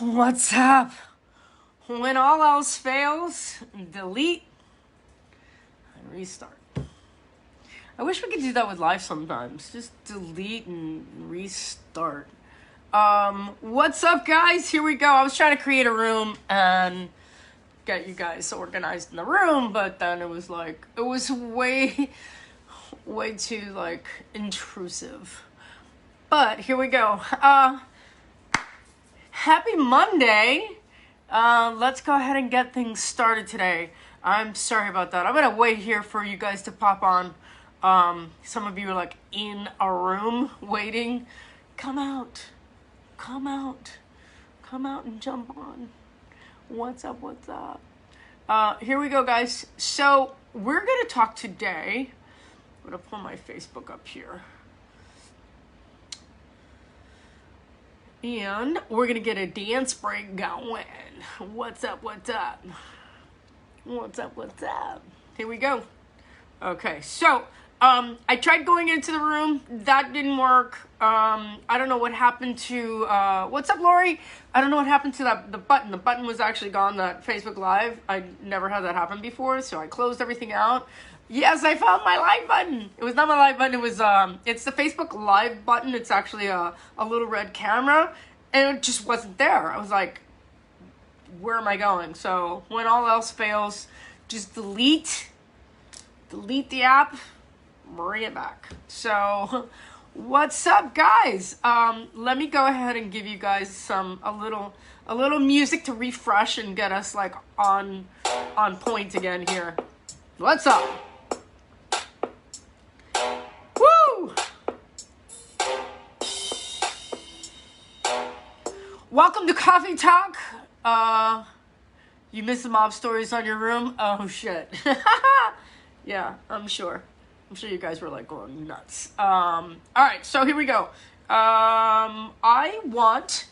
What's up? When all else fails, delete and restart. I wish we could do that with life sometimes. Just delete and restart. What's up, guys? Here we go. I was trying to create a room and get you guys organized in the room, but then it was way too intrusive. But here we go. Happy Monday. Let's go ahead and get things started today. I'm sorry about that. I'm going to wait here for you guys to pop on. Some of you are in a room waiting. Come out and jump on. What's up? Here we go, guys. So we're going to talk today. I'm going to pull my Facebook up here. And we're going to get a dance break going. What's up? Here we go. Okay, so I tried going into the room. That didn't work. I don't know what happened to... what's up, Lori? I don't know what happened to the button. The button was actually gone, that Facebook Live. I never had that happen before, so I closed everything out. Yes, I found my live button. It was not my live button. It was, it's the Facebook Live button. It's actually a little red camera, and it just wasn't there. I was like, where am I going? So when all else fails, just delete the app, bring it back. So what's up, guys? Let me go ahead and give you guys a little music to refresh and get us on point again here. What's up? Woo! Welcome to Coffee Talk. You missed the mob stories on your room? Oh, shit. Yeah, I'm sure you guys were going nuts. All right, so here we go. I want,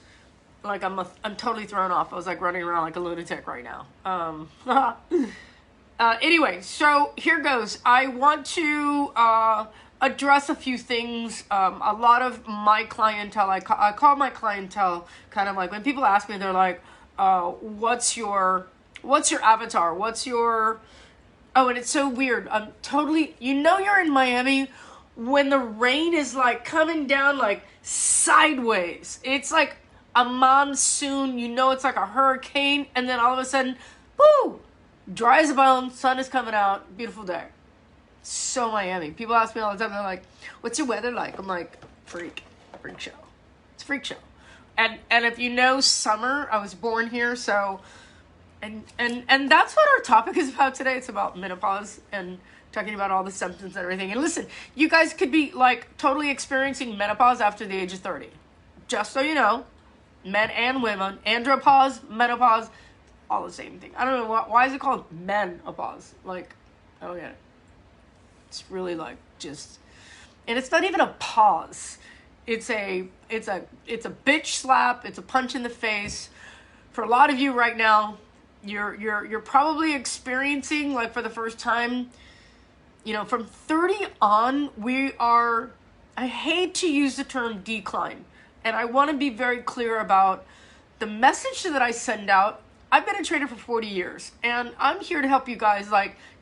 I'm totally thrown off. I was running around like a lunatic right now. Anyway, so here goes. I want to address a few things. A lot of my clientele, I call my clientele kind of when people ask me, they're like, what's your avatar? What's your... Oh, and it's so weird. I'm totally... you're in Miami when the rain is coming down sideways. It's like a monsoon. It's like a hurricane. And then all of a sudden, woo! Dry as a bone, sun is coming out, beautiful day. So Miami. People ask me all the time, they're like, what's your weather like? I'm like, freak show. It's a freak show. And if you know summer, I was born here, so, and that's what our topic is about today. It's about menopause and talking about all the symptoms and everything. And listen, you guys could be totally experiencing menopause after the age of 30. Just so you know, men and women, andropause, menopause, all the same thing. I don't know why is it called menopause? I don't get it. It's really just, and it's not even a pause. It's a bitch slap. It's a punch in the face. For a lot of you right now, you're probably experiencing for the first time. From 30 on, we are. I hate to use the term decline, and I want to be very clear about the message that I send out. I've been a trader for 40 years, and I'm here to help you guys,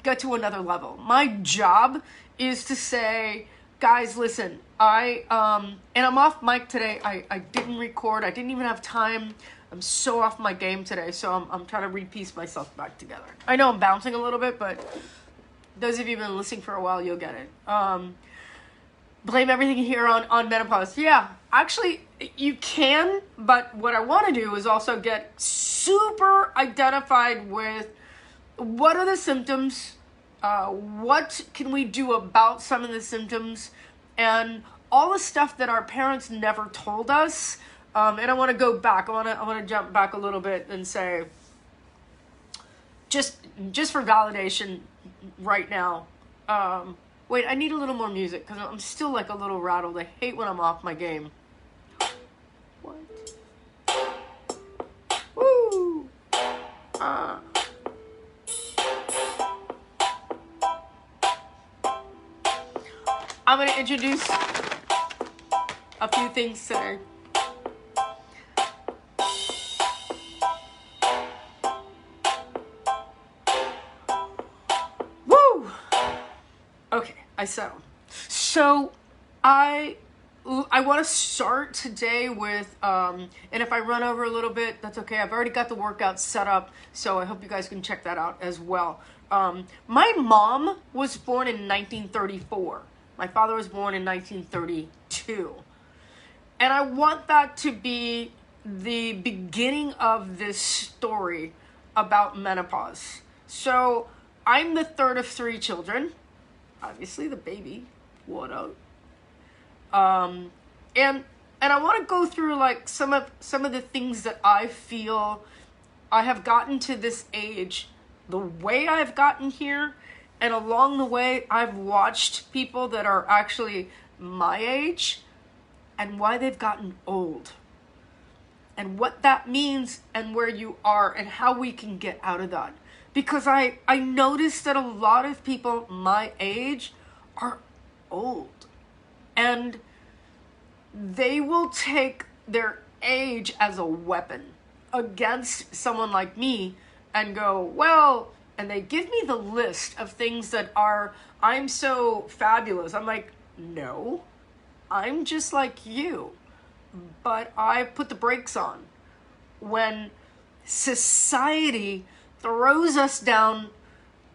get to another level. My job is to say, guys, listen, and I'm off mic today. I didn't record. I didn't even have time. I'm so off my game today, so I'm trying to repiece myself back together. I know I'm bouncing a little bit, but those of you who've been listening for a while, you'll get it. Blame everything here on menopause. Yeah, actually, you can, but what I want to do is also get super identified with what are the symptoms, what can we do about some of the symptoms, and all the stuff that our parents never told us. And I want to go back. I want to jump back a little bit and say, just for validation right now. Wait, I need a little more music because I'm still a little rattled. I hate when I'm off my game. What? Woo! I'm going to introduce a few things today. I settled. So I want to start today with, and if I run over a little bit, that's okay. I've already got the workout set up, so I hope you guys can check that out as well. My mom was born in 1934. My father was born in 1932. And I want that to be the beginning of this story about menopause. So I'm the third of three children. Obviously the baby. What up? And I want to go through like some of the things that I feel I have gotten to this age, the way I've gotten here, and along the way I've watched people that are actually my age and why they've gotten old. And what that means and where you are and how we can get out of that. Because I noticed that a lot of people my age are old. And they will take their age as a weapon against someone like me and go, well, and they give me the list of things that are, I'm so fabulous. I'm like, no, I'm just like you, but I put the brakes on. When society throws us down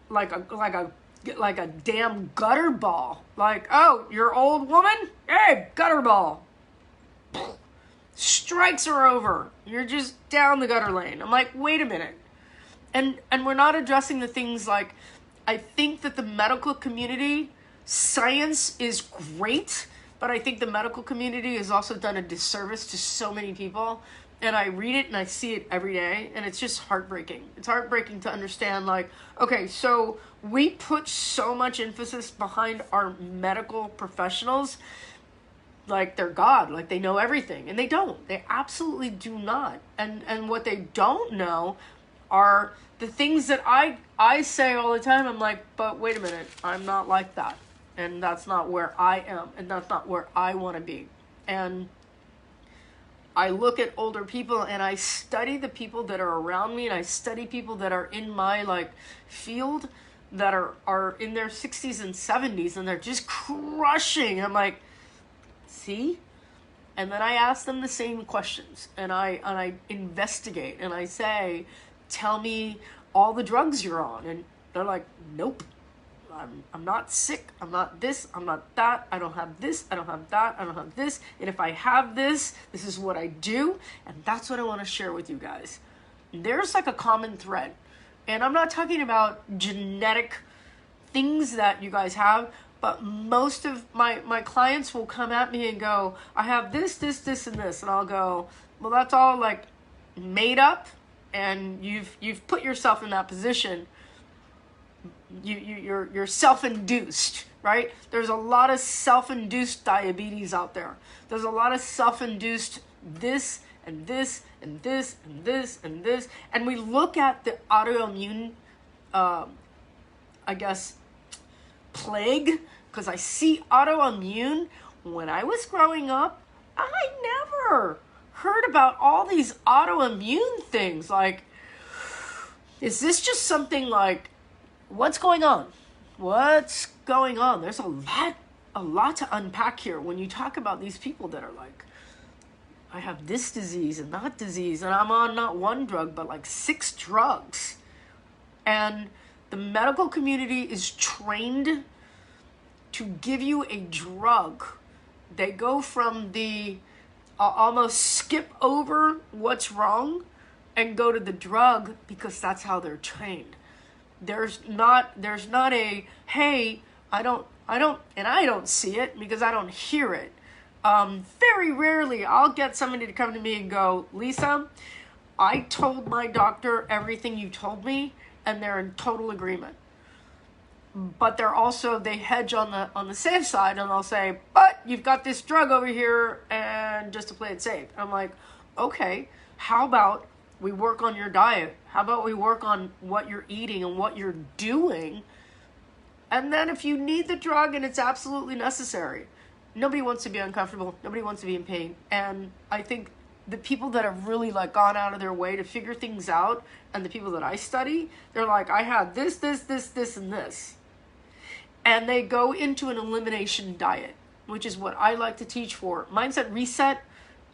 like a damn gutter ball, like, oh, you're old woman? Hey, gutter ball. Strikes are over. You're just down the gutter lane. I'm like, wait a minute. And we're not addressing the things like, I think that the medical community, science is great, but I think the medical community has also done a disservice to so many people. And I read it and I see it every day, and it's just heartbreaking. It's heartbreaking to understand, like, okay, so we put so much emphasis behind our medical professionals, like they're God, like they know everything. And they don't. They absolutely do not. And what they don't know are the things that I say all the time. I'm like, but wait a minute, I'm not like that. And that's not where I am. And that's not where I want to be. And I look at older people and I study the people that are around me, and I study people that are in my like field that are in their 60s and 70s, and they're just crushing. I'm like, see? And then I ask them the same questions, and I investigate, and I say, tell me all the drugs you're on. And they're like, nope. I'm not sick, I'm not this, I'm not that, I don't have this, I don't have that, I don't have this, and if I have this, this is what I do, and that's what I want to share with you guys. There's like a common thread, and I'm not talking about genetic things that you guys have, but most of my clients will come at me and go, I have this, this, this, and this, and I'll go, well, that's all like made up, and you've put yourself in that position. You're self-induced, right? There's a lot of self-induced diabetes out there. There's a lot of self-induced this and this and this and this and this. And we look at the autoimmune, I guess, plague, because I see autoimmune. When I was growing up, I never heard about all these autoimmune things. Like, is this just something like, what's going on? What's going on? There's a lot to unpack here when you talk about these people that are like, I have this disease and that disease, and I'm on not one drug, but like 6 drugs. And the medical community is trained to give you a drug. They go from the almost skip over what's wrong and go to the drug because that's how they're trained. There's not a, hey, I don't see it because I don't hear it. Very rarely I'll get somebody to come to me and go, Lisa, I told my doctor everything you told me, and they're in total agreement. But they hedge on the safe side, and they'll say, but you've got this drug over here, and just to play it safe. I'm like, okay, how about we work on your diet? How about we work on what you're eating and what you're doing? And then if you need the drug and it's absolutely necessary, nobody wants to be uncomfortable. Nobody wants to be in pain. And I think the people that have really like gone out of their way to figure things out, and the people that I study, they're like, I had this, this, this, this, and this. and they go into an elimination diet, which is what I like to teach for Mindset Reset.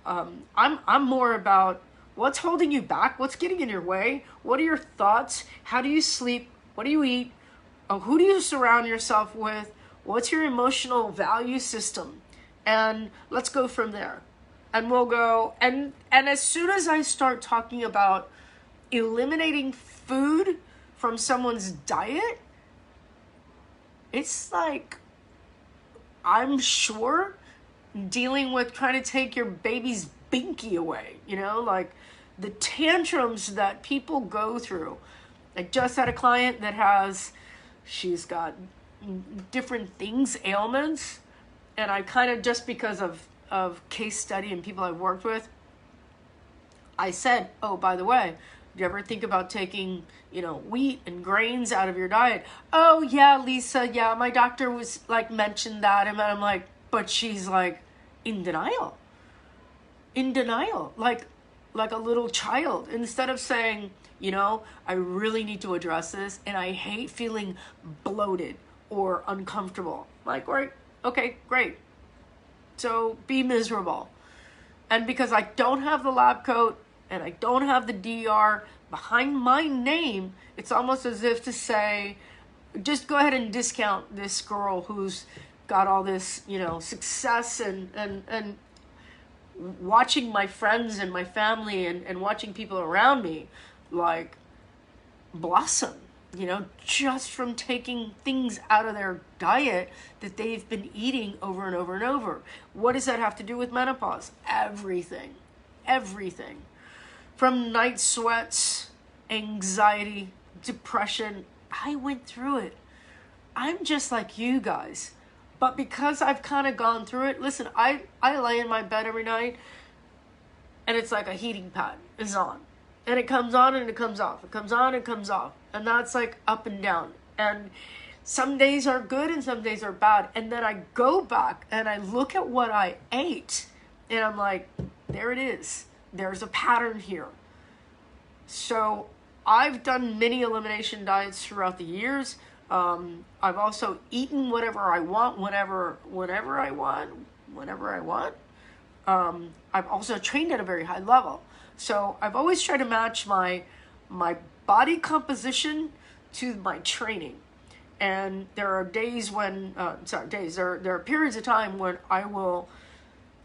I'm more about what's holding you back, what's getting in your way, what are your thoughts, how do you sleep, what do you eat, who do you surround yourself with, what's your emotional value system, and let's go from there. And we'll go, and as soon as I start talking about eliminating food from someone's diet, it's like, I'm sure, dealing with trying to take your baby's binky away, like the tantrums that people go through. I just had a client that she's got different things, ailments, and I kind of, just because of case study and people I've worked with, I said, oh, by the way, do you ever think about taking, wheat and grains out of your diet? Oh, yeah, Lisa, yeah, my doctor was mentioned that. And I'm like, but she's in denial, like a little child, instead of saying, I really need to address this and I hate feeling bloated or uncomfortable. Right, okay, great. So be miserable. And because I don't have the lab coat and I don't have the DR behind my name, it's almost as if to say, just go ahead and discount this girl who's got all this, success and watching my friends and my family and watching people around me blossom, just from taking things out of their diet that they've been eating over and over and over. What does that have to do with menopause? Everything. From night sweats, anxiety, depression. I went through it. I'm just like you guys. But because I've kind of gone through it, listen, I lay in my bed every night and it's like a heating pad is on. And it comes on and it comes off. It comes on and it comes off. And that's up and down. And some days are good and some days are bad. And then I go back and I look at what I ate and I'm like, there it is. There's a pattern here. So I've done many elimination diets throughout the years. I've also eaten whatever I want, whenever I want. I've also trained at a very high level. So I've always tried to match my body composition to my training. And there are days when, there are periods of time when I will,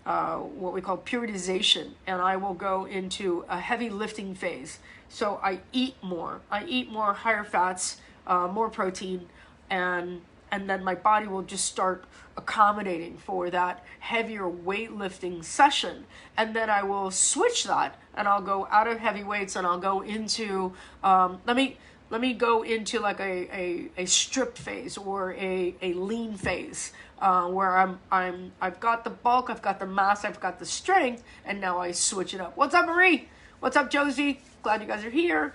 what we call periodization, and I will go into a heavy lifting phase. So I eat more higher fats, more protein, and then my body will just start accommodating for that heavier weightlifting session. And then I will switch that and I'll go out of heavy weights and I'll go into, let me go into a stripped phase or a lean phase, where I've got the bulk, I've got the mass, I've got the strength, and now I switch it up. What's up, Marie? What's up, Josie? Glad you guys are here.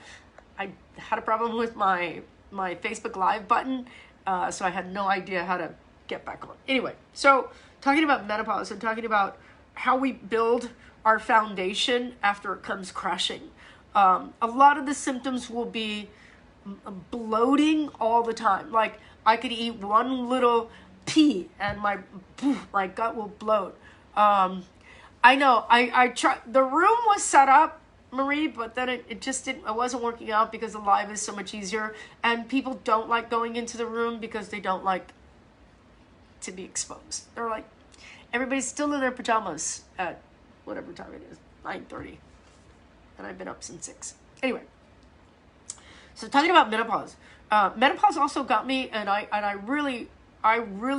I had a problem with my Facebook Live button, so I had no idea how to get back on. Anyway, so talking about menopause and talking about how we build our foundation after it comes crashing. A lot of the symptoms will be bloating all the time. I could eat one little pea and my gut will bloat. I know I tried, the room was set up, Marie, but then it just didn't, it wasn't working out because the live is so much easier and people don't like going into the room because they don't like to be exposed. They're like, everybody's still in their pajamas at whatever time it is, 9:30, and I've been up since 6. Anyway, so talking about menopause, menopause also got me, and I really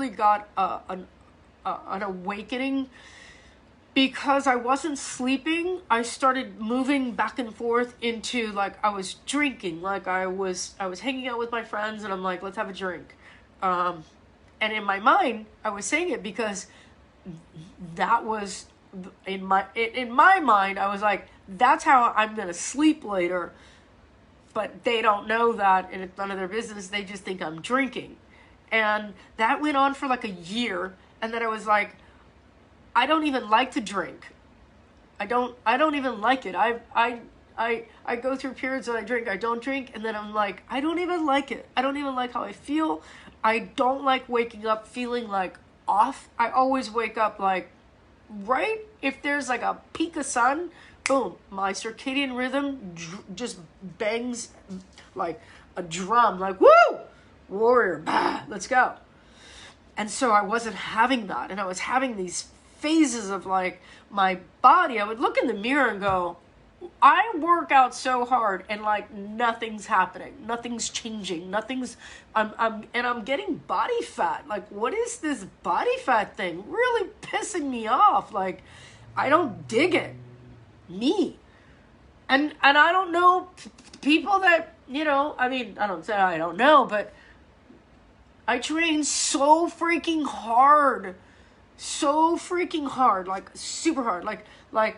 got an awakening. Because I wasn't sleeping, I started moving back and forth into I was drinking, I was hanging out with my friends and I'm like, let's have a drink. And in my mind, I was saying it because that was in my mind, I was like, that's how I'm going to sleep later. But they don't know that and it's none of their business. They just think I'm drinking. And that went on for a year. And then I was like, I don't even like to drink. I don't even like it. I go through periods that I drink, I don't drink, and then I'm like, I don't even like it. I don't even like how I feel. I don't like waking up feeling like off. I always wake up like, right if there's like a peak of sun, boom, my circadian rhythm just bangs like a drum, like, woo, warrior, bah, let's go. And so I wasn't having that. And I was having these phases of like my body. I would look in the mirror and go, I work out so hard and like nothing's happening. Nothing's changing. I'm getting body fat. Like, what is this body fat thing? Really pissing me off. Like, I don't dig it. Me. And I don't know people that, you know, I mean, I don't say I don't know, but I train so freaking hard, like super hard, like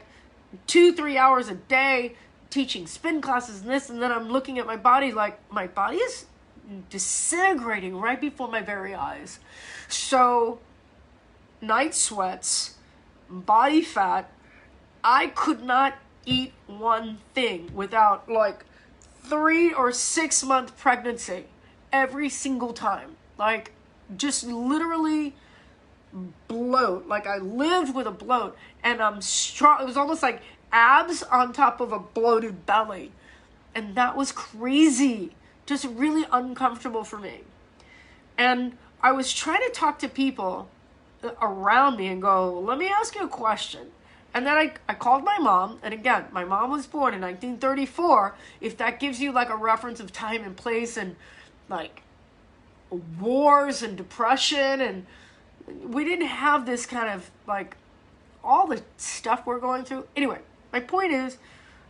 2-3 hours a day teaching spin classes and this, and then I'm looking at my body like my body is disintegrating right before my very eyes. So night sweats, body fat, I could not eat one thing without like 3 or 6 month pregnancy every single time. Like, just literally bloat. Like, I lived with a bloat, and I'm strong. It was almost like abs on top of a bloated belly. And that was crazy. Just really uncomfortable for me. And I was trying to talk to people around me and go, let me ask you a question. And then I called my mom, and again, my mom was born in 1934. If that gives you like a reference of time and place and like wars and depression, and we didn't have this kind of like all the stuff we're going through. Anyway, my point is,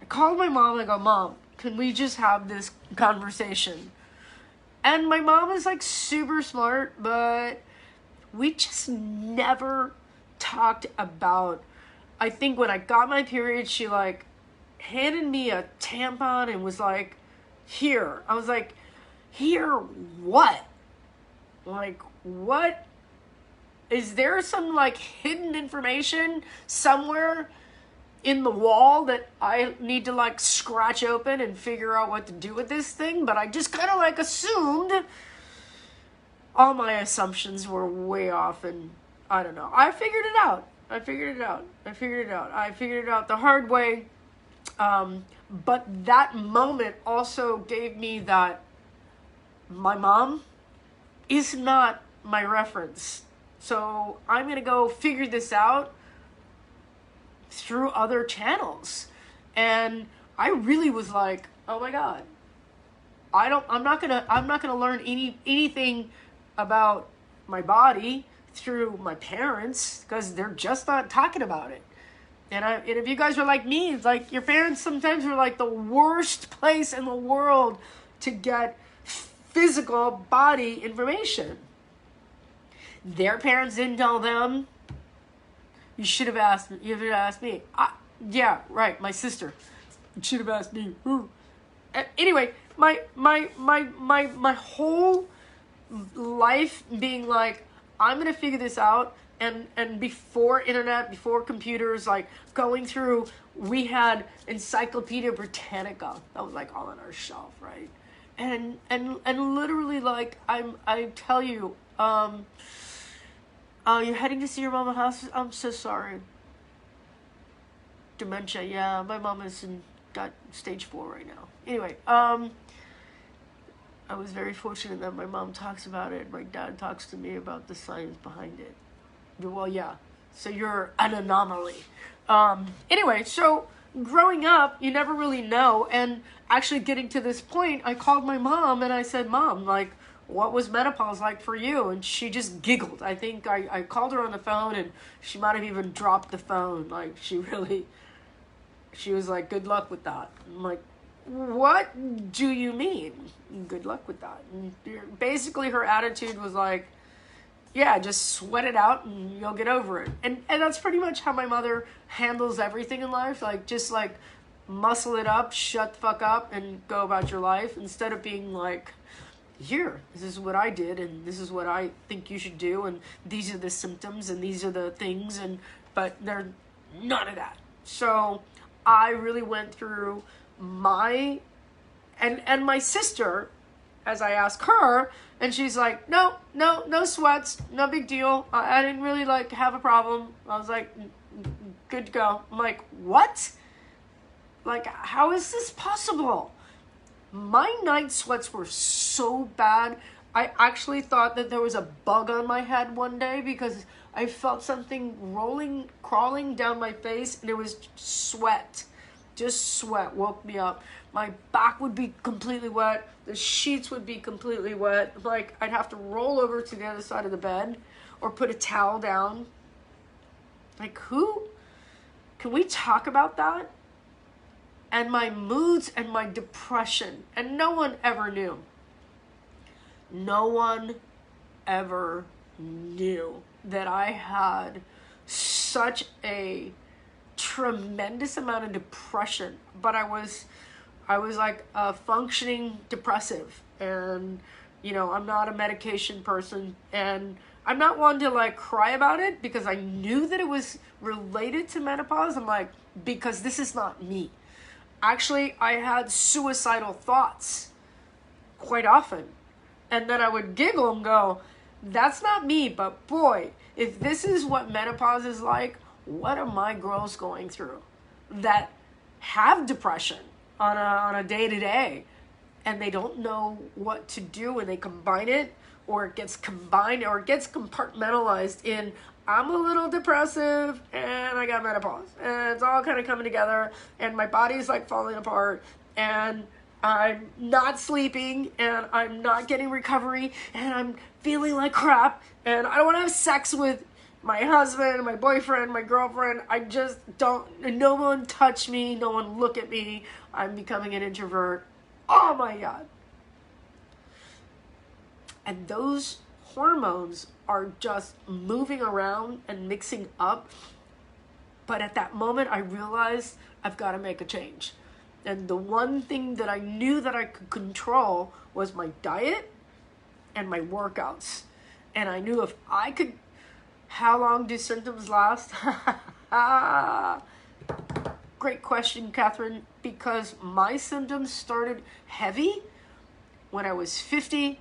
I called my mom and I go, Mom, can we just have this conversation? And my mom is like super smart, but we just never talked about, I think when I got my period, she like handed me a tampon and was like, here. I was like, here what? Like, what? Is there some like hidden information somewhere in the wall that I need to like scratch open and figure out what to do with this thing? But I just kind of like assumed. All my assumptions were way off, and I don't know. I figured it out the hard way. But that moment also gave me that my mom is not my reference. So I'm going to go figure this out through other channels. And I really was like, oh my God, I'm not going to learn anything about my body through my parents, because they're just not talking about it. And if you guys are like me, it's like your parents sometimes are like the worst place in the world to get physical body information. Their parents didn't tell them. You should have asked me. Yeah, right, my sister. You should have asked me. Anyway, my whole life being like, I'm gonna figure this out, and before internet, before computers, like going through, we had Encyclopedia Britannica that was like all on our shelf, right? And literally, like, I tell you, you're heading to see your mama house. I'm so sorry. Dementia, yeah, my mom got stage 4 right now. Anyway, I was very fortunate that my mom talks about it. My dad talks to me about the science behind it. Well, yeah. So you're an anomaly. Anyway, so growing up, you never really know. And actually getting to this point, I called my mom and I said, Mom, like, what was menopause like for you? And she just giggled. I think I called her on the phone and she might have even dropped the phone. Like, she was like, good luck with that. I'm like, what do you mean? Good luck with that. And basically her attitude was like, yeah, just sweat it out and you'll get over it. And that's pretty much how my mother handles everything in life. Like, just like muscle it up, shut the fuck up, and go about your life, instead of being like, here, this is what I did, and this is what I think you should do, and these are the symptoms, and these are the things, but they're none of that. So I really went through my sister as I ask her, and she's like, no, no sweats, no big deal. I didn't really like have a problem. I was like, good to go. I'm like, what? Like, how is this possible? My night sweats were so bad. I actually thought that there was a bug on my head one day because I felt something crawling down my face, and it was sweat. Just sweat woke me up. My back would be completely wet. The sheets would be completely wet. Like, I'd have to roll over to the other side of the bed or put a towel down. Like, who? Can we talk about that? And my moods and my depression. And no one ever knew. No one ever knew that I had such a tremendous amount of depression. But I was like a functioning depressive. And, you know, I'm not a medication person. And I'm not one to like cry about it because I knew that it was related to menopause. I'm like, because this is not me. Actually, I had suicidal thoughts quite often. And then I would giggle and go, that's not me, but boy, if this is what menopause is like, what are my girls going through that have depression on a day-to-day, and they don't know what to do, and they combine it, or it gets combined, or it gets compartmentalized in, I'm a little depressive and I got menopause, and it's all kind of coming together, and my body's like falling apart, and I'm not sleeping, and I'm not getting recovery, and I'm feeling like crap, and I don't want to have sex with my husband, my boyfriend, my girlfriend. I just don't, no one touch me, no one look at me. I'm becoming an introvert. Oh my God. And those hormones are just moving around and mixing up. But at that moment, I realized I've got to make a change. And the one thing that I knew that I could control was my diet and my workouts. And I knew if I could, how long do symptoms last? Great question, Catherine, because my symptoms started heavy when I was 50.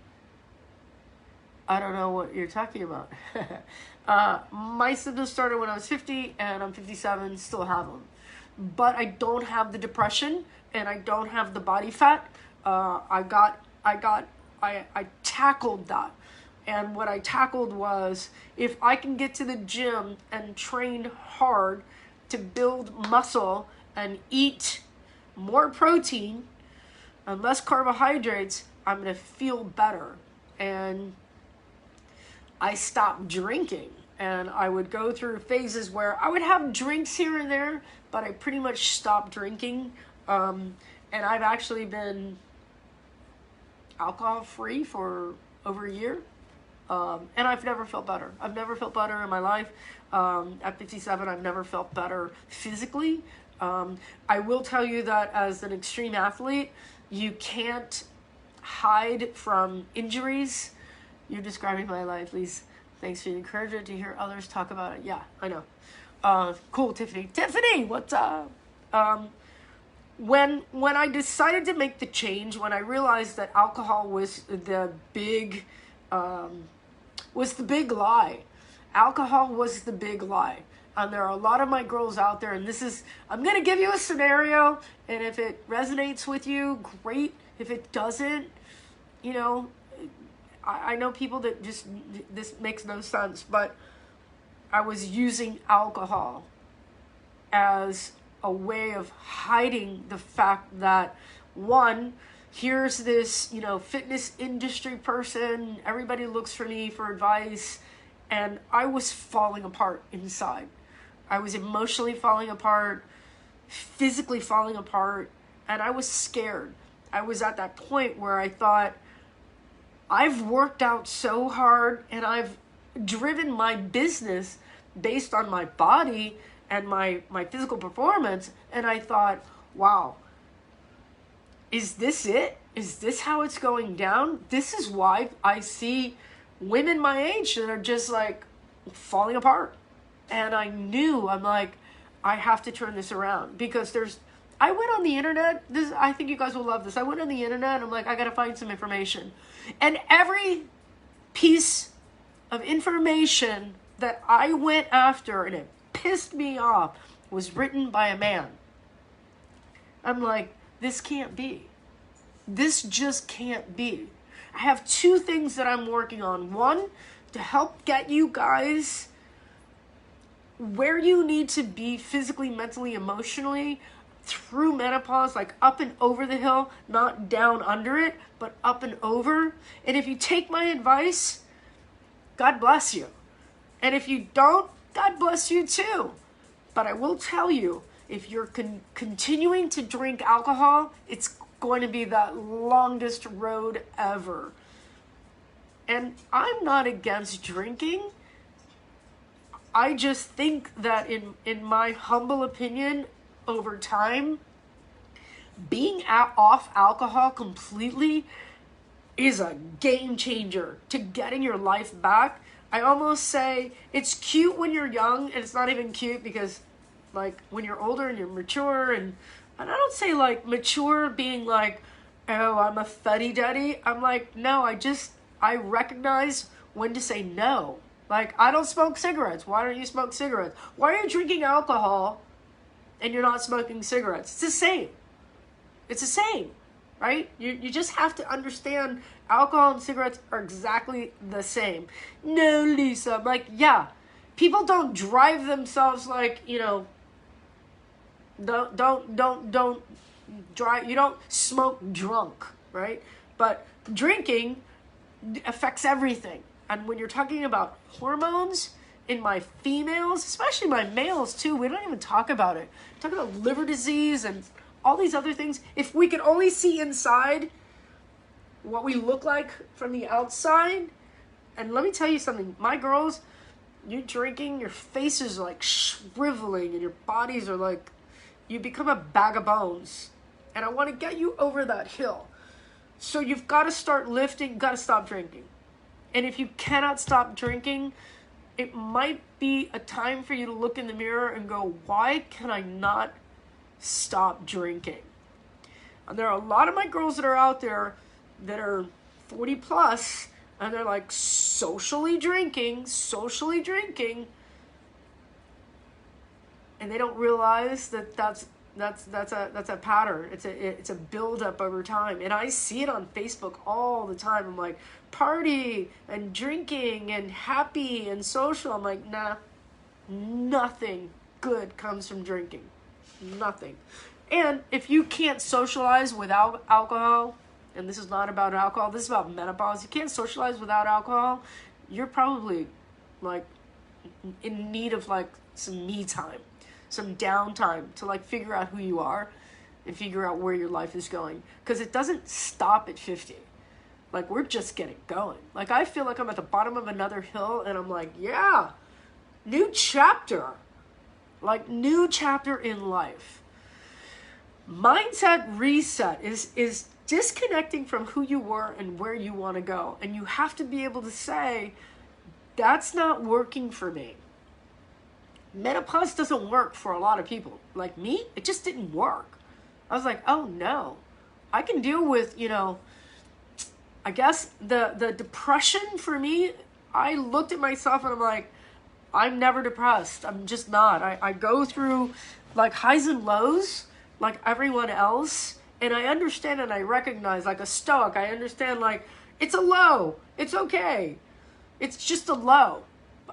I don't know what you're talking about. My symptoms started when I was 50, and I'm 57, still have them. But I don't have the depression, and I don't have the body fat. I tackled that. And what I tackled was, if I can get to the gym and train hard to build muscle and eat more protein and less carbohydrates, I'm going to feel better. And I stopped drinking, and I would go through phases where I would have drinks here and there, but I pretty much stopped drinking. And I've actually been alcohol free for over a year. And I've never felt better. I've never felt better in my life. At 57, I've never felt better physically. I will tell you that as an extreme athlete, you can't hide from injuries. You're describing my life, Lise. Thanks for the encouragement to hear others talk about it. Yeah, I know. Cool, Tiffany. Tiffany, what's up? When I decided to make the change, when I realized that alcohol was the big lie. Alcohol was the big lie. And there are a lot of my girls out there, and I'm going to give you a scenario, and if it resonates with you, great. If it doesn't, you know, I know people that just, this makes no sense, but I was using alcohol as a way of hiding the fact that, one, here's this, you know, fitness industry person, everybody looks for me for advice, and I was falling apart inside. I was emotionally falling apart, physically falling apart, and I was scared. I was at that point where I thought, I've worked out so hard, and I've driven my business based on my body and my physical performance, and I thought, wow, is this it? Is this how it's going down? This is why I see women my age that are just like falling apart. And I knew, I'm like, I have to turn this around, because I went on the internet. I think you guys will love this. I went on the internet. I'm like, I got to find some information. And every piece of information that I went after, and it pissed me off, was written by a man. I'm like, this can't be. This just can't be. I have two things that I'm working on. One, to help get you guys where you need to be physically, mentally, emotionally through menopause, like up and over the hill, not down under it, but up and over. And if you take my advice, God bless you. And if you don't, God bless you too. But I will tell you, if you're continuing to drink alcohol, it's going to be the longest road ever. And I'm not against drinking. I just think that in my humble opinion, over time, being off alcohol completely is a game changer to getting your life back. I almost say it's cute when you're young, and it's not even cute because like when you're older and you're mature, and I don't say like mature being like, oh, I'm a fuddy-duddy. I'm like, no, I recognize when to say no. Like, I don't smoke cigarettes. Why don't you smoke cigarettes? Why are you drinking alcohol and you're not smoking cigarettes? It's the same. It's the same, right? You just have to understand alcohol and cigarettes are exactly the same. No, Lisa. I'm like, yeah. People don't drive themselves like, don't drive. You don't smoke drunk, right? But drinking affects everything. And when you're talking about hormones in my females, especially my males too, we don't even talk about it. Talk about liver disease and all these other things. If we could only see inside what we look like from the outside, and let me tell you something, my girls, you drinking, your face is like shriveling and your bodies are like, you become a bag of bones. And I want to get you over that hill. So you've got to start lifting, got to stop drinking. And if you cannot stop drinking, it might be a time for you to look in the mirror and go, why can I not stop drinking? And there are a lot of my girls that are out there that are 40 plus, and they're like socially drinking, and they don't realize that that's a pattern. It's a buildup over time. And I see it on Facebook all the time. I'm like, party and drinking and happy and social. I'm like, nah, nothing good comes from drinking. Nothing. And if you can't socialize without alcohol, and this is not about alcohol, this is about menopause, you can't socialize without alcohol, you're probably like in need of like some me time, some downtime to like figure out who you are and figure out where your life is going. Because it doesn't stop at 50. Like, we're just getting going. Like, I feel like I'm at the bottom of another hill, and I'm like, yeah, new chapter. Like, new chapter in life. Mindset reset is disconnecting from who you were and where you want to go. And you have to be able to say, that's not working for me. Menopause doesn't work for a lot of people. Like me, it just didn't work. I was like, oh no. I can deal with, I guess the depression for me, I looked at myself and I'm like, I'm never depressed. I'm just not. I go through like highs and lows like everyone else. And I understand and I recognize, like a stoic, I understand like, it's a low. It's okay. It's just a low.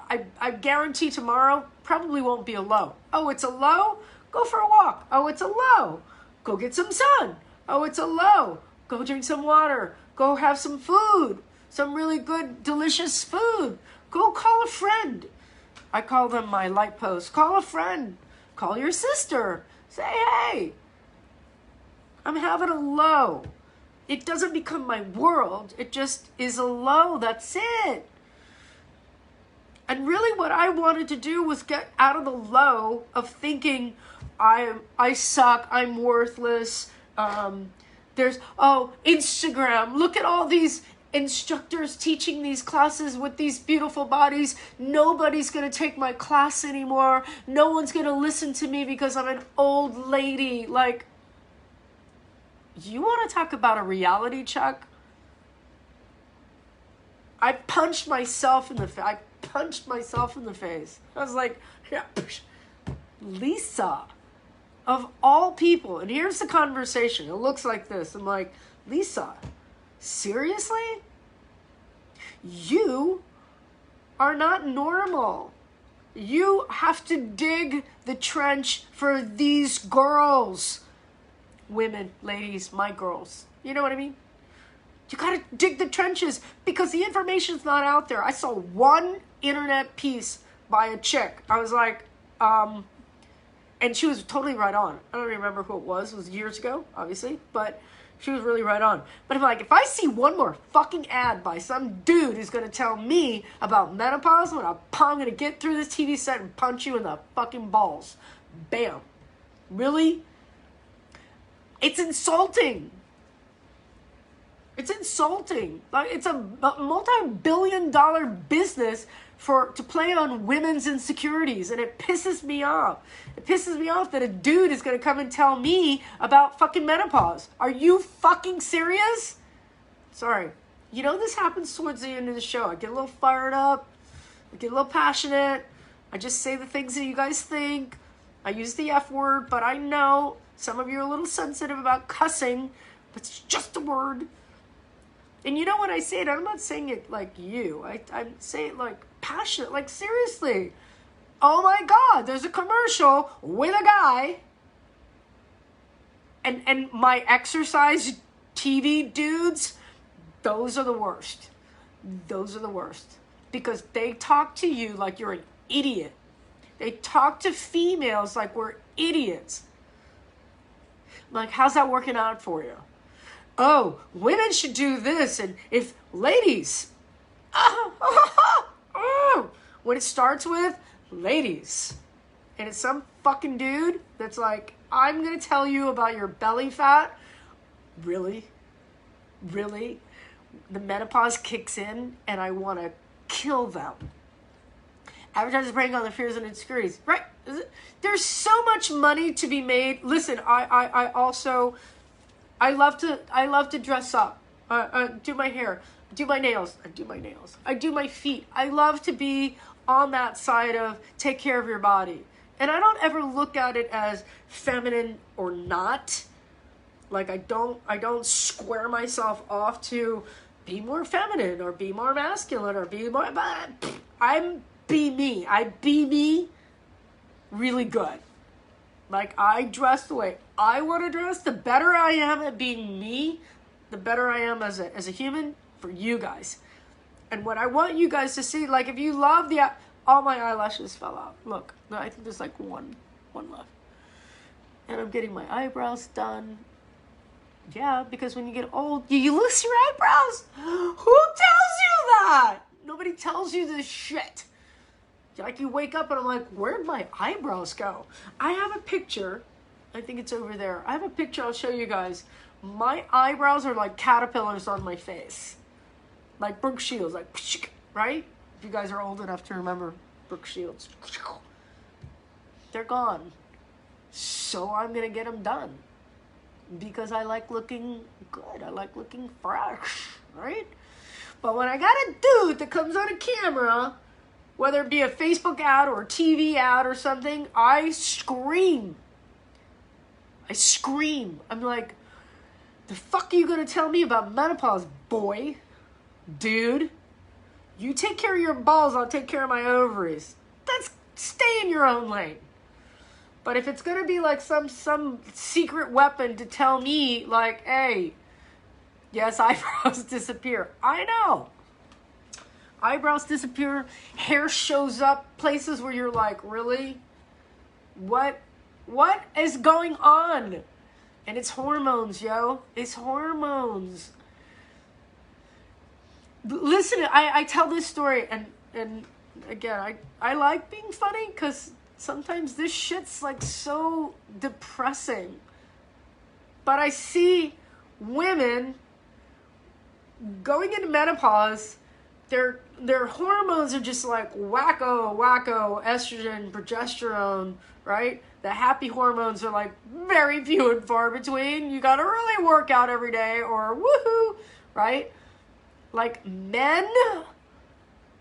I guarantee tomorrow probably won't be a low. Oh, it's a low? Go for a walk. Oh, it's a low. Go get some sun. Oh, it's a low. Go drink some water. Go have some food. Some really good, delicious food. Go call a friend. I call them my light posts. Call a friend. Call your sister. Say, hey, I'm having a low. It doesn't become my world. It just is a low. That's it. And really what I wanted to do was get out of the low of thinking I suck, I'm worthless. There's, Instagram. Look at all these instructors teaching these classes with these beautiful bodies. Nobody's going to take my class anymore. No one's going to listen to me because I'm an old lady. Like, You want to talk about a reality check? I punched myself in the face. I punched myself in the face. I was like, yeah, Lisa, of all people. And here's the conversation. It looks like this. I'm like, Lisa, seriously? You are not normal. You have to dig the trench for these girls. Women, ladies, my girls. You know what I mean? You gotta dig the trenches because the information's not out there. I saw one internet piece by a chick. I was like, and she was totally right on. I don't remember who it was. It was years ago, obviously, but she was really right on. But I'm like, if I see one more fucking ad by some dude who's gonna tell me about menopause, I'm gonna get through this TV set and punch you in the fucking balls. Bam. Really? It's insulting. It's insulting. Like, it's a multi-billion-dollar business to play on women's insecurities, and it pisses me off. It pisses me off that a dude is going to come and tell me about fucking menopause. Are you fucking serious? Sorry. You know, this happens towards the end of the show. I get a little fired up. I get a little passionate. I just say the things that you guys think. I use the F word, but I know some of you are a little sensitive about cussing, but it's just a word. And you know when I say it, I'm not saying it like you. I'm saying it like passionate, like seriously. Oh my God, there's a commercial with a guy. And my exercise TV dudes, those are the worst. Those are the worst. Because they talk to you like you're an idiot. They talk to females like we're idiots. I'm like, how's that working out for you? Oh, women should do this. And if ladies, when it starts with ladies, and it's some fucking dude that's like, I'm going to tell you about your belly fat. Really? Really? The menopause kicks in and I want to kill them. Advertisers preying on their fears and insecurities. Right? There's so much money to be made. Listen, I also... I love to dress up, do my hair, do my nails. I do my feet. I love to be on that side of take care of your body. And I don't ever look at it as feminine or not. Like I don't square myself off to be more feminine or be more masculine or be more, be me. I be me really good. Like, I dress the way I want to dress. The better I am at being me, the better I am as a human for you guys. And what I want you guys to see, like, if you love all my eyelashes fell out. Look, I think there's like one left. And I'm getting my eyebrows done. Yeah, because when you get old, you lose your eyebrows. Who tells you that? Nobody tells you this shit. Like, you wake up and I'm like, where'd my eyebrows go? I have a picture. I think it's over there. I have a picture I'll show you guys. My eyebrows are like caterpillars on my face. Like Brooke Shields, like, right? If you guys are old enough to remember Brooke Shields. They're gone. So I'm going to get them done. Because I like looking good. I like looking fresh, right? But when I got a dude that comes on a camera, whether it be a Facebook ad or a TV ad or something, I scream. I'm like, the fuck are you going to tell me about menopause, boy? Dude, you take care of your balls, I'll take care of my ovaries. Stay in your own lane. But if it's going to be like some secret weapon to tell me, like, hey, yes, eyebrows disappear. I know. Eyebrows disappear, hair shows up, places where you're like, really? What is going on? And it's hormones, yo. It's hormones. Listen, I tell this story, and again, I like being funny because sometimes this shit's like so depressing. But I see women going into menopause, their hormones are just like wacko, estrogen, progesterone, right? The happy hormones are like very few and far between. You gotta really work out every day or woohoo, right? Like men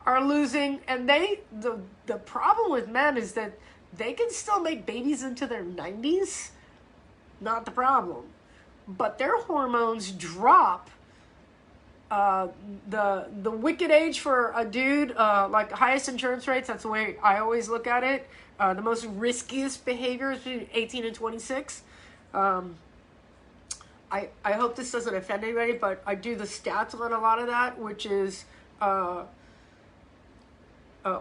are losing, and the problem with men is that they can still make babies into their 90s. Not the problem. But their hormones drop. The wicked age for a dude, like highest insurance rates, that's the way I always look at it. The most riskiest behavior is between 18 and 26. I hope this doesn't offend anybody, but I do the stats on a lot of that, which is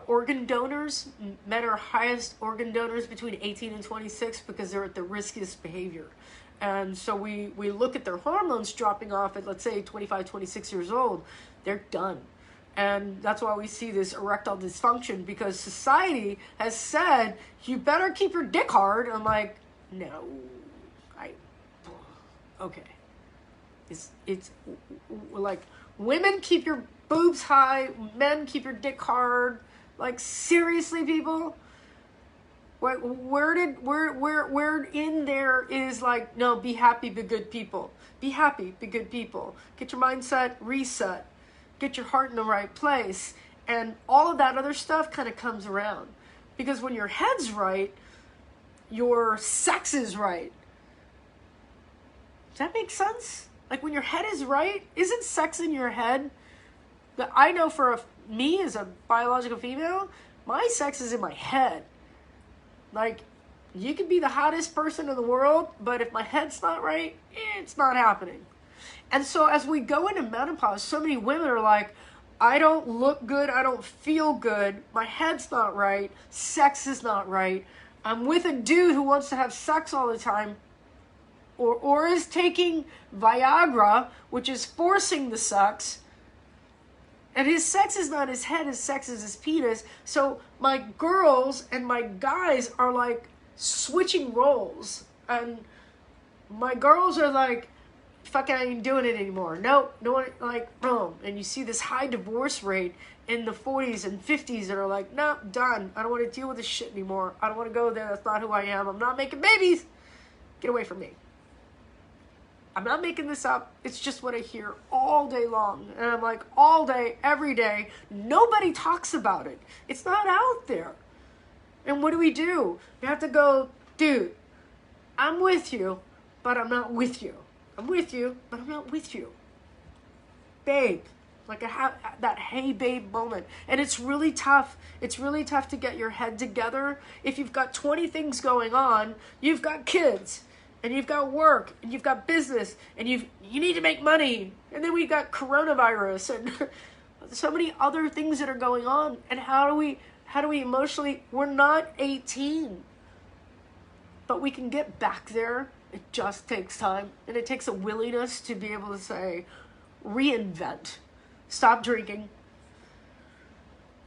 organ donors. Men are highest organ donors between 18 and 26 because they're at the riskiest behavior. And so we look at their hormones dropping off at, let's say, 25, 26 years old. They're done. And that's why we see this erectile dysfunction, because society has said, you better keep your dick hard. I'm like, no. Okay. It's like, women keep your boobs high, men keep your dick hard. Like, seriously, people? Where in there is like, no, be happy, be good people. Be happy, be good people. Get your mindset reset. Get your heart in the right place. And all of that other stuff kind of comes around. Because when your head's right, your sex is right. Does that make sense? Like, when your head is right, isn't sex in your head? I know for me as a biological female, my sex is in my head. Like, you could be the hottest person in the world, but if my head's not right, it's not happening. And so as we go into menopause, so many women are like, I don't look good, I don't feel good, my head's not right, sex is not right, I'm with a dude who wants to have sex all the time, or is taking Viagra, which is forcing the sex, and his sex is not his head, his sex is his penis. So my girls and my guys are like switching roles. And my girls are like, fuck it, I ain't doing it anymore. No one, like, boom. And you see this high divorce rate in the 40s and 50s that are like, no, done. I don't want to deal with this shit anymore. I don't want to go there. That's not who I am. I'm not making babies. Get away from me. I'm not making this up. It's just what I hear all day long. And I'm like, all day, every day. Nobody talks about it. It's not out there. And what do? You have to go, dude, I'm with you, but I'm not with you. I'm with you, but I'm not with you. Babe. Like that hey babe moment. And it's really tough. It's really tough to get your head together. If you've got 20 things going on, you've got kids. And you've got work, and you've got business, and you need to make money. And then we've got coronavirus and so many other things that are going on. And how do we emotionally, we're not 18. But we can get back there. It just takes time. And it takes a willingness to be able to say, reinvent. Stop drinking.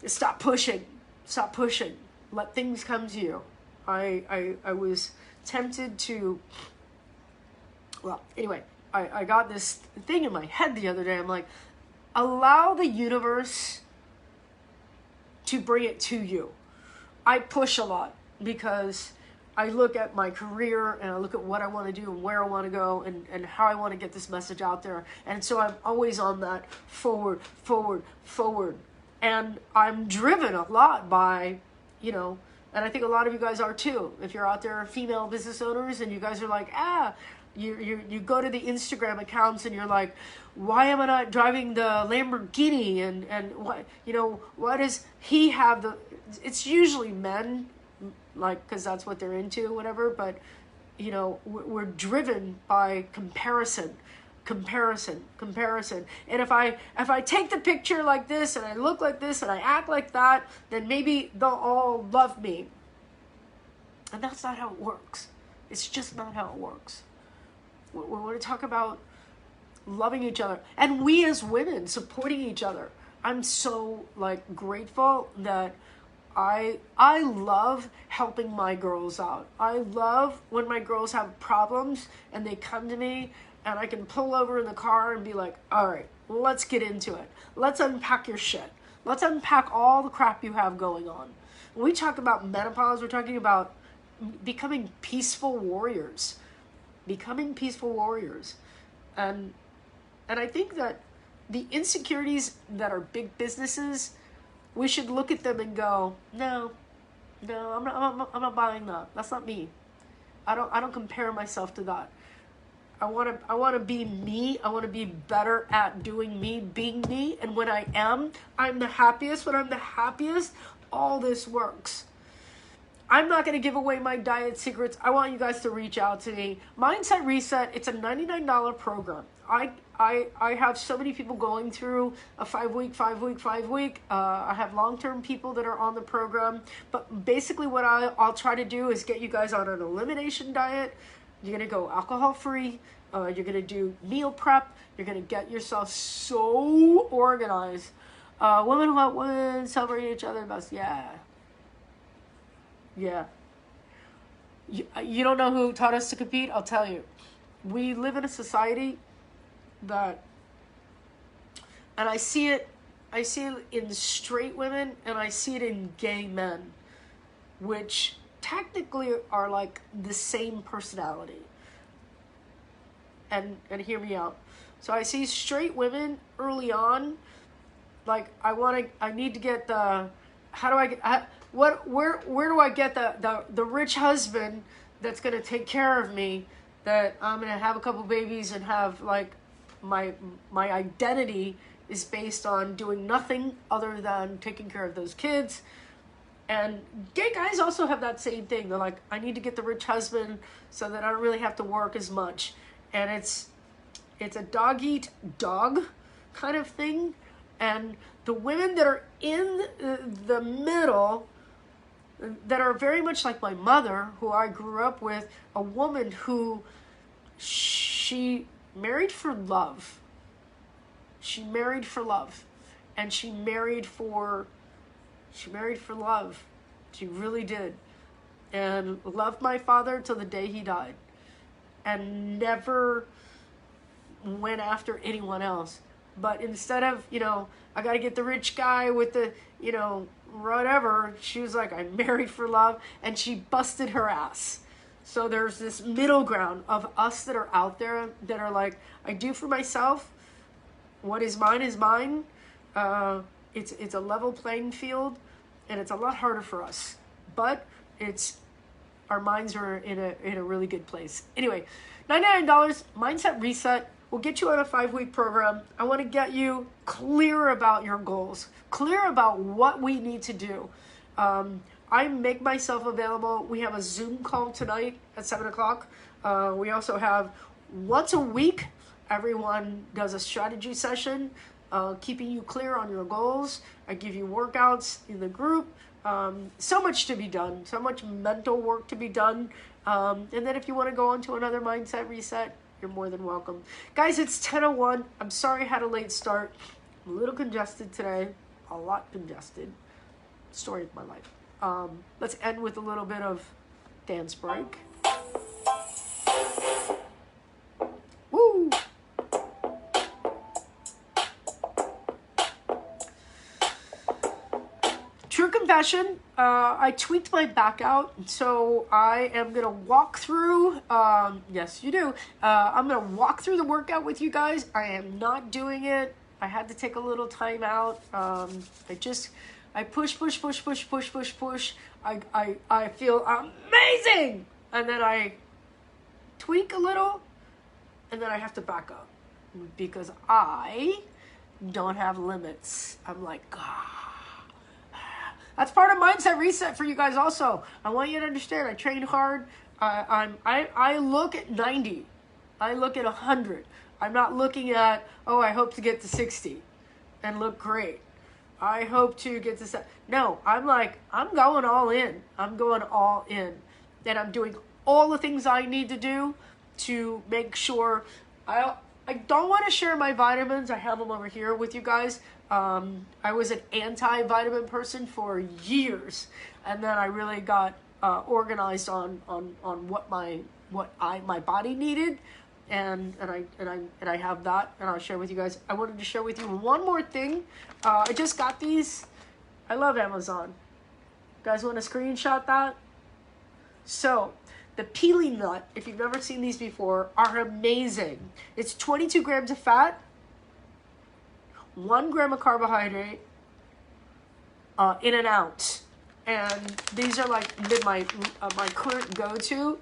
Stop pushing. Stop pushing. Let things come to you. I was tempted to, well, anyway, I got this thing in my head the other day. I'm like, allow the universe to bring it to you. I push a lot because I look at my career and I look at what I want to do and where I want to go and how I want to get this message out there. And so I'm always on that forward. And I'm driven a lot by, and I think a lot of you guys are too. If you're out there, female business owners, and you guys are like, you go to the Instagram accounts and you're like, why am I not driving the Lamborghini? And what, why does he have the? It's usually men, like, because that's what they're into, whatever. But we're driven by comparison. And if I take the picture like this and I look like this and I act like that, then maybe they'll all love me. And that's not how it works. It's just not how it works. We want to talk about loving each other, and we as women supporting each other. I'm so grateful that I love helping my girls out. I love when my girls have problems and they come to me. And I can pull over in the car and be like, all right, let's get into it. Let's unpack your shit. Let's unpack all the crap you have going on. When we talk about menopause, we're talking about becoming peaceful warriors, and I think that the insecurities that are big businesses, we should look at them and go, no, I'm not buying that. That's not me. I don't compare myself to that. I want to be me. I want to be better at doing me, being me. And when I'm the happiest. When I'm the happiest, all this works. I'm not going to give away my diet secrets. I want you guys to reach out to me. Mindset Reset, it's a $99 program. I have so many people going through a 5-week. I have long-term people that are on the program. But basically what I'll try to do is get you guys on an elimination diet. You're going to go alcohol-free. You're going to do meal prep. You're going to get yourself so organized. Women who help women celebrate each other best. Yeah. You don't know who taught us to compete? I'll tell you. We live in a society that, and I see it in straight women, and I see it in gay men, which technically are like the same personality. And hear me out. So I see straight women early on, like I need to get the, where do I get the rich husband that's going to take care of me, that I'm going to have a couple babies and have like my identity is based on doing nothing other than taking care of those kids. And gay guys also have that same thing. They're like, I need to get the rich husband so that I don't really have to work as much. And it's a dog eat dog kind of thing. And the women that are in the middle, that are very much like my mother, who I grew up with, a woman who she married for love. She married for love. And she married for love. She really did. And loved my father till the day he died. And never went after anyone else. But instead of, I got to get the rich guy with the, whatever, she was like, I'm married for love. And she busted her ass. So there's this middle ground of us that are out there that are like, I do for myself. What is mine is mine. It's a level playing field, and it's a lot harder for us. But our minds are in a really good place. Anyway, $99, Mindset Reset. We'll get you on a 5-week program. I want to get you clear about your goals, clear about what we need to do. I make myself available. We have a Zoom call tonight at 7 o'clock. We also have once a week, everyone does a strategy session, keeping you clear on your goals. I give you workouts in the group. So much to be done, so much mental work to be done. And then if you want to go on to another Mindset Reset, you're more than welcome. Guys, it's 10:01. I'm sorry I had a late start. I'm a little congested today. A lot congested. Story of my life. Let's end with a little bit of dance break. Woo! True confession, I tweaked my back out, so I am going to walk through, yes you do, I'm going to walk through the workout with you guys. I am not doing it. I had to take a little time out. I push. I feel amazing, and then I tweak a little, and then I have to back up, because I don't have limits. I'm like, That's part of Mindset Reset for you guys also. I want you to understand, I train hard. I look at 90. I look at 100. I'm not looking at, I hope to get to 60 and look great. I hope to get to... No, I'm like, I'm going all in. I'm going all in. And I'm doing all the things I need to do to make sure... I don't want to share my vitamins. I have them over here with you guys. I was an anti-vitamin person for years, and then I really got organized on what my body needed, and I have that, and I'll share with you guys. I wanted to share with you one more thing. I just got these. I love Amazon. You guys want to screenshot that? So the Pili nut, if you've never seen these before, are amazing. It's 22 grams of fat, 1 gram of carbohydrate in an ounce. And these are like my current go-to.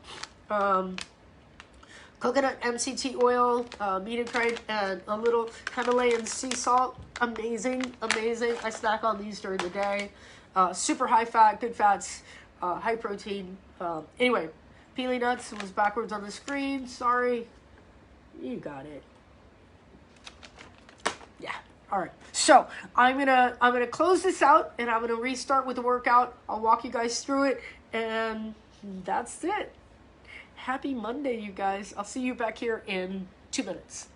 Coconut MCT oil, medium grade, and a little Himalayan sea salt. Amazing, amazing. I snack on these during the day. Super high fat, good fats, high protein. Anyway, Pili nuts was backwards on the screen. Sorry. You got it. Yeah. All right. So I'm gonna close this out, and I'm gonna restart with the workout. I'll walk you guys through it, and that's it. Happy Monday, you guys. I'll see you back here in 2 minutes.